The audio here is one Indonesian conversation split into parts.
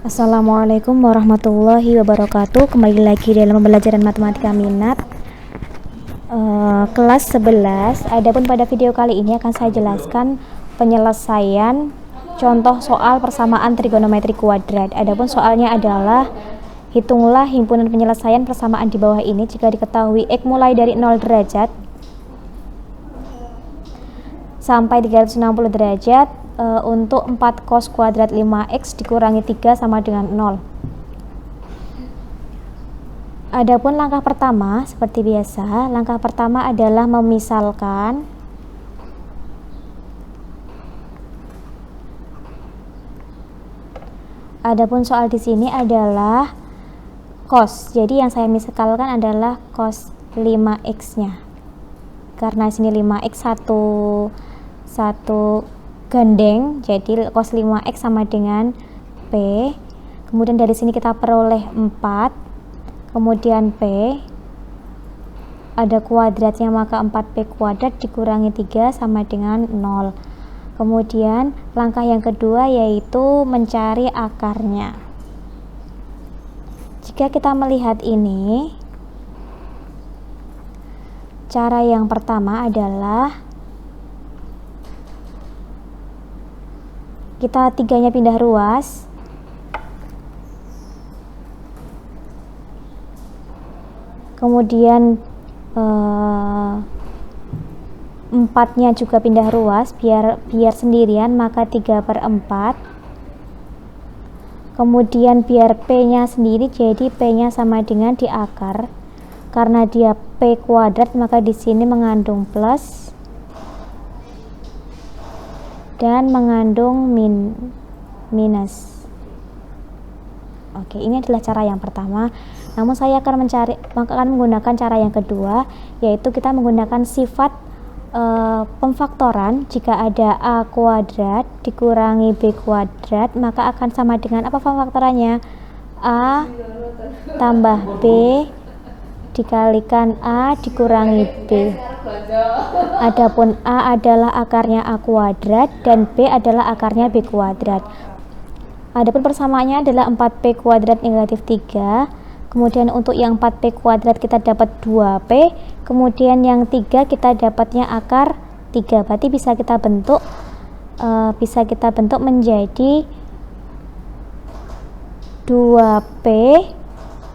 Assalamualaikum warahmatullahi wabarakatuh. Kembali lagi dalam pembelajaran matematika minat kelas 11. Adapun pada video kali ini akan saya jelaskan penyelesaian contoh soal persamaan trigonometri kuadrat. Adapun soalnya adalah hitunglah himpunan penyelesaian persamaan di bawah ini jika diketahui x mulai dari 0 derajat sampai 360 derajat untuk 4 cos kuadrat 5x dikurangi 3 sama dengan 0. Adapun langkah pertama seperti biasa, langkah pertama adalah memisalkan adapun soal di sini adalah cos. Jadi yang saya misalkan adalah cos 5x-nya. Karena sini 5x satu gandeng, jadi cos 5x sama dengan P. Kemudian dari sini kita peroleh 4, kemudian P ada kuadratnya, maka 4P kuadrat dikurangi 3 sama dengan 0. Kemudian langkah yang kedua yaitu mencari akarnya. Jika kita melihat ini, cara yang pertama adalah kita tiganya pindah ruas, kemudian 4-nya juga pindah ruas biar sendirian, maka 3/4. Kemudian biar P-nya sendiri, jadi P-nya sama dengan di akar. Karena dia P kuadrat, maka di sini mengandung plus dan mengandung minus. Oke, ini adalah cara yang pertama. Namun saya akan menggunakan cara yang kedua, yaitu kita menggunakan sifat pemfaktoran. Jika ada A kuadrat dikurangi B kuadrat, maka akan sama dengan apa pemfaktorannya? A tambah B dikalikan A dikurangi B. Adapun A adalah akarnya A kuadrat dan B adalah akarnya B kuadrat. Adapun persamaannya adalah 4P kuadrat negatif 3. Kemudian untuk yang 4P kuadrat kita dapat 2P. Kemudian yang 3 kita dapatnya akar 3. Berarti bisa kita bentuk menjadi 2P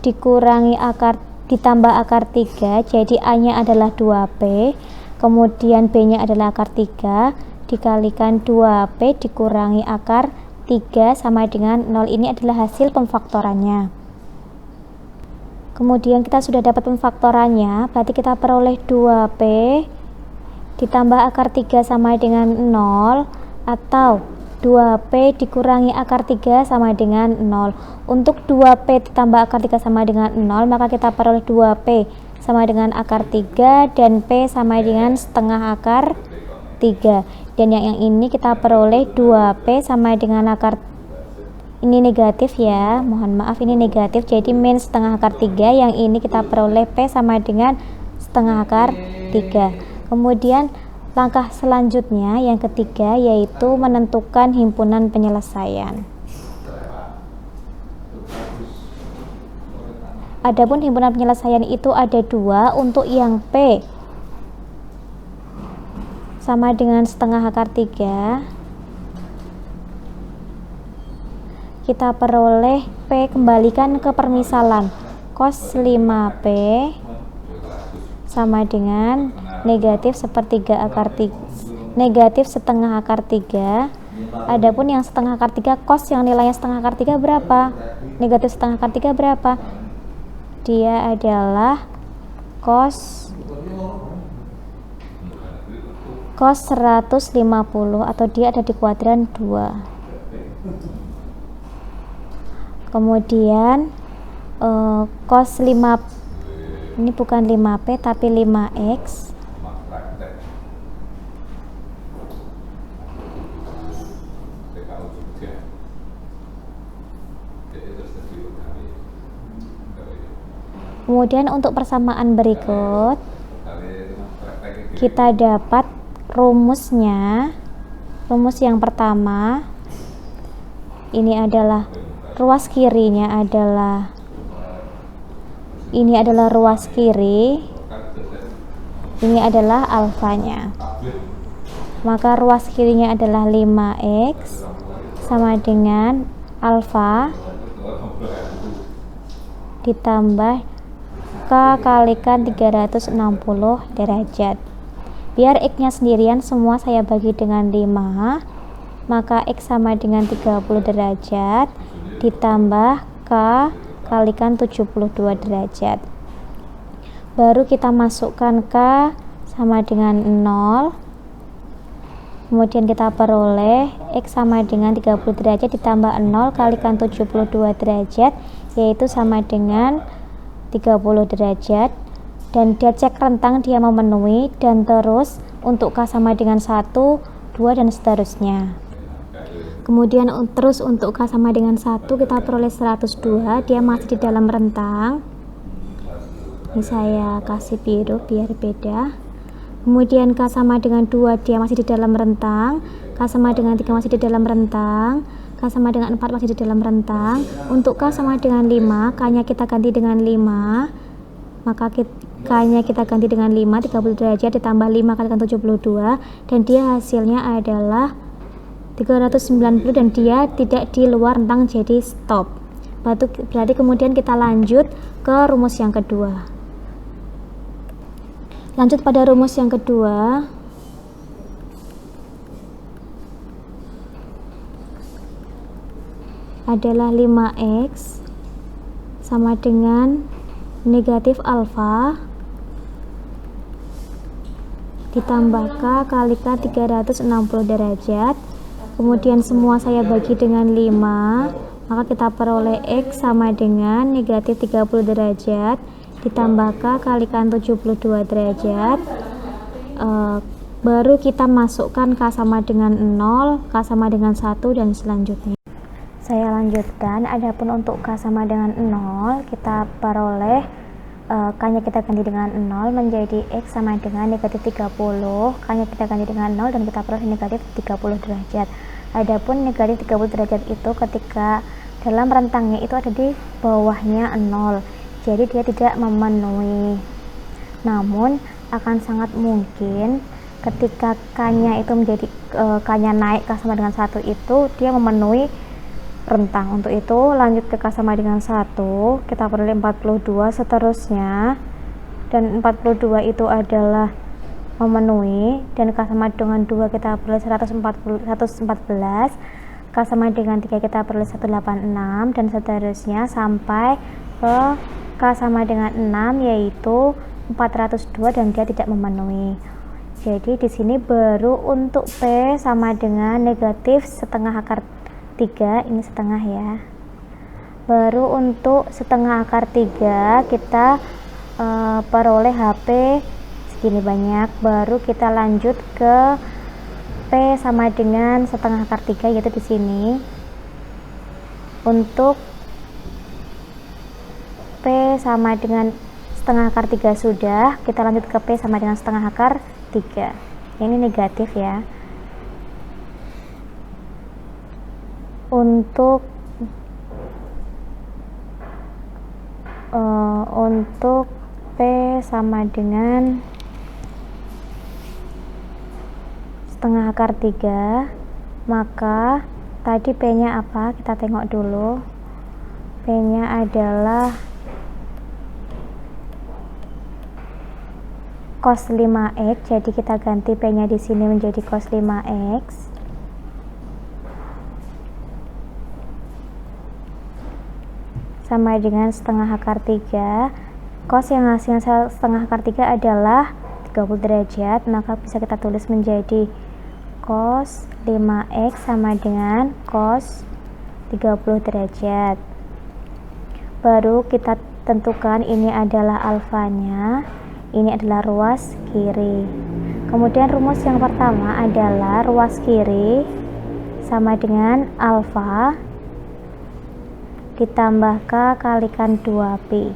dikurangi akar ditambah akar 3, jadi A-nya adalah 2P, kemudian B-nya adalah akar 3, dikalikan 2P dikurangi akar 3 sama dengan 0. Ini adalah hasil pemfaktorannya. Kemudian kita sudah dapat pemfaktorannya, berarti kita peroleh 2P ditambah akar 3 sama dengan 0, atau 2P dikurangi akar 3 sama dengan 0. Untuk 2P ditambah akar 3 sama dengan 0, maka kita peroleh 2P sama dengan akar 3 dan P sama dengan setengah akar 3. Dan yang ini kita peroleh 2P sama dengan akar, ini negatif ya, mohon maaf ini negatif, jadi min setengah akar 3. Yang ini kita peroleh P sama dengan setengah akar 3. Kemudian langkah selanjutnya yang ketiga yaitu menentukan himpunan penyelesaian. Adapun himpunan penyelesaian itu ada 2. Untuk yang P sama dengan setengah akar 3, kita peroleh P, kembalikan ke permisalan, cos 5P sama dengan negatif sepertiga akar 3, negatif setengah akar 3. Adapun yang setengah akar 3 cos yang nilainya setengah akar 3 berapa? Negatif setengah akar 3 berapa? Dia adalah cos 150, atau dia ada di kuadran 2. Kemudian cos 5, ini bukan 5P tapi 5X kemudian untuk persamaan berikut kita dapat rumusnya. Rumus yang pertama ini adalah ruas kirinya adalah, ini adalah ruas kiri, ini adalah alfanya. Maka ruas kirinya adalah 5x sama dengan alfa ditambah K kalikan 360 derajat. Biar X nya sendirian semua saya bagi dengan 5, maka X sama dengan 30 derajat ditambah K kalikan 72 derajat. Baru kita masukkan K sama dengan 0, kemudian kita peroleh X sama dengan 30 derajat ditambah 0 kalikan 72 derajat, yaitu sama dengan 30 derajat, dan dia cek rentang dia memenuhi, dan terus untuk K sama dengan 1, 2 dan seterusnya. Kemudian terus untuk K sama dengan 1 kita peroleh 102, dia masih di dalam rentang. Ini saya kasih biru biar beda. Kemudian K sama dengan 2 dia masih di dalam rentang, K sama dengan 3 masih di dalam rentang, K sama dengan 4 masih di dalam rentang. Untuk K sama dengan 5, K nya kita ganti dengan 5, maka K nya kita ganti dengan 5, 30 derajat ditambah 5 kalikan 72, dan dia hasilnya adalah 390, dan dia tidak di luar rentang, jadi stop. Berarti kemudian kita lanjut ke rumus yang kedua. Lanjut pada rumus yang kedua. Adalah 5x sama dengan negatif alfa ditambah K kalikan 360 derajat. Kemudian semua saya bagi dengan 5, maka kita peroleh X sama dengan negatif 30 derajat ditambah K kalikan 72 derajat. Baru kita masukkan K sama dengan 0, K sama dengan 1, dan selanjutnya. Saya lanjutkan. Adapun untuk K sama dengan 0, kita peroleh K nya kita ganti dengan 0 menjadi X sama dengan negatif 30, K nya kita ganti dengan 0 dan kita peroleh negatif 30 derajat. Adapun negatif 30 derajat itu ketika dalam rentangnya itu ada di bawahnya 0, jadi dia tidak memenuhi. Namun akan sangat mungkin ketika K nya itu menjadi K nya naik K sama dengan 1 itu dia memenuhi rentang. Untuk itu lanjut ke K sama dengan 1, kita peroleh 42 seterusnya, dan 42 itu adalah memenuhi, dan K sama dengan 2 kita peroleh 114, K sama dengan 3 kita peroleh 186, dan seterusnya sampai ke K sama dengan 6 yaitu 402, dan dia tidak memenuhi. Jadi di sini baru untuk P sama dengan negatif setengah akar 3, ini setengah ya. Baru untuk setengah akar 3 kita peroleh HP segini banyak. Baru kita lanjut ke P sama dengan setengah akar 3, yaitu di sini. Untuk P sama dengan setengah akar 3 sudah, kita lanjut ke P sama dengan setengah akar 3. Ini negatif ya. Untuk P sama dengan setengah akar 3, maka tadi P nya apa? Kita tengok dulu. P nya adalah cos 5x, jadi kita ganti P nya di sini menjadi cos 5x. Sama dengan setengah akar 3. Cos yang hasilnya setengah akar 3 adalah 30 derajat, maka bisa kita tulis menjadi cos 5x sama dengan cos 30 derajat. Baru kita tentukan ini adalah alfanya, ini adalah ruas kiri. Kemudian rumus yang pertama adalah ruas kiri sama dengan alfa ditambah K kalikan 2pi.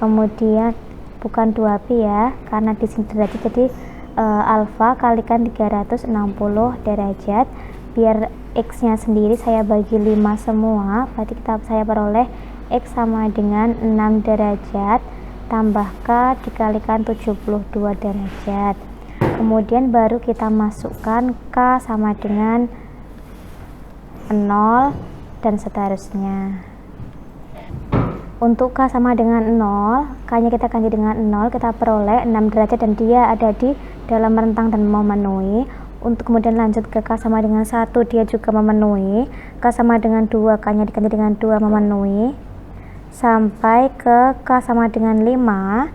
Kemudian bukan 2pi ya, karena di sini derajat, jadi alfa kalikan 360 derajat. Biar X nya sendiri saya bagi 5 semua, berarti saya peroleh X sama dengan 6 derajat tambah K dikalikan 72 derajat. Kemudian baru kita masukkan K sama dengan 0 dan seterusnya. Untuk K sama dengan 0, K nya kita ganti dengan 0, kita peroleh 6 derajat dan dia ada di dalam rentang dan memenuhi. Untuk kemudian lanjut ke K sama dengan 1, dia juga memenuhi. K sama dengan 2, K nya diganti dengan 2, memenuhi. Sampai ke K sama dengan 5,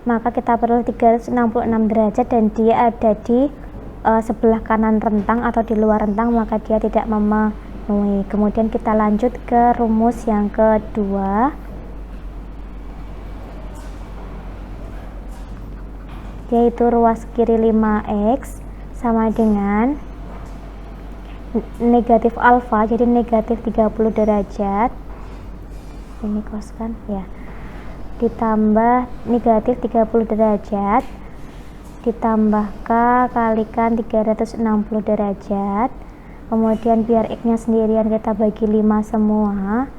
maka kita peroleh 366 derajat dan dia ada di sebelah kanan rentang atau di luar rentang, maka dia tidak memenuhi. Kemudian kita lanjut ke rumus yang kedua, yaitu ruas kiri 5x sama dengan negatif alfa, jadi negatif 30 derajat, ini koskan ya, ditambah negatif 30 derajat ditambah K kalikan 360 derajat. Kemudian biar X nya sendirian kita bagi 5 semua,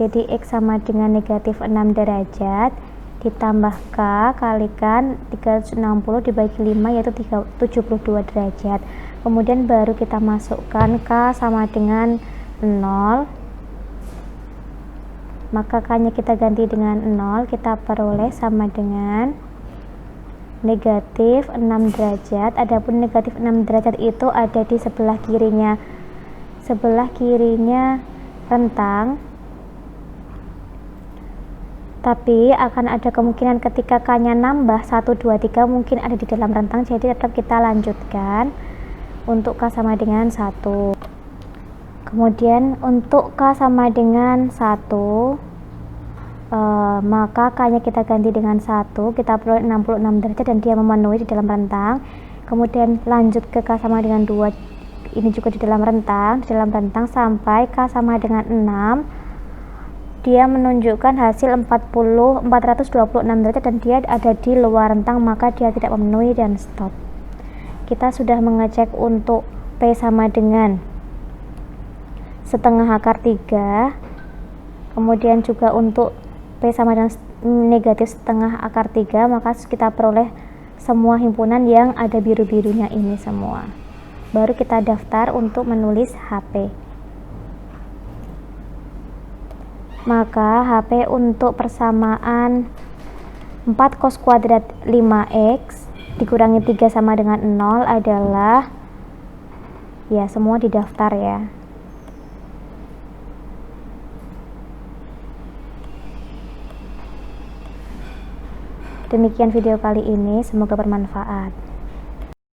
jadi X sama dengan negatif 6 derajat ditambah K kalikan 360 dibagi 5 yaitu 72 derajat. Kemudian baru kita masukkan K sama dengan 0, maka K nya kita ganti dengan 0, kita peroleh sama dengan negatif 6 derajat. Adapun negatif 6 derajat itu ada di sebelah kirinya rentang, tapi akan ada kemungkinan ketika K nya nambah 1, 2, 3 mungkin ada di dalam rentang, jadi tetap kita lanjutkan untuk K sama dengan 1. Kemudian untuk K sama dengan 1, maka K nya kita ganti dengan 1, kita peroleh 66 derajat dan dia memenuhi di dalam rentang. Kemudian lanjut ke K sama dengan 2, ini juga di dalam rentang sampai K sama dengan 6, dia menunjukkan hasil 426 derajat dan dia ada di luar rentang, maka dia tidak memenuhi dan stop. Kita sudah mengecek untuk P sama dengan setengah akar 3, kemudian juga untuk P sama dengan negatif setengah akar 3, maka kita peroleh semua himpunan yang ada biru-birunya ini semua. Baru kita daftar untuk menulis HP. Maka HP untuk persamaan 4 cos kuadrat 5x dikurangi 3 sama dengan 0 adalah, ya semua didaftar ya. Demikian video kali ini, semoga bermanfaat.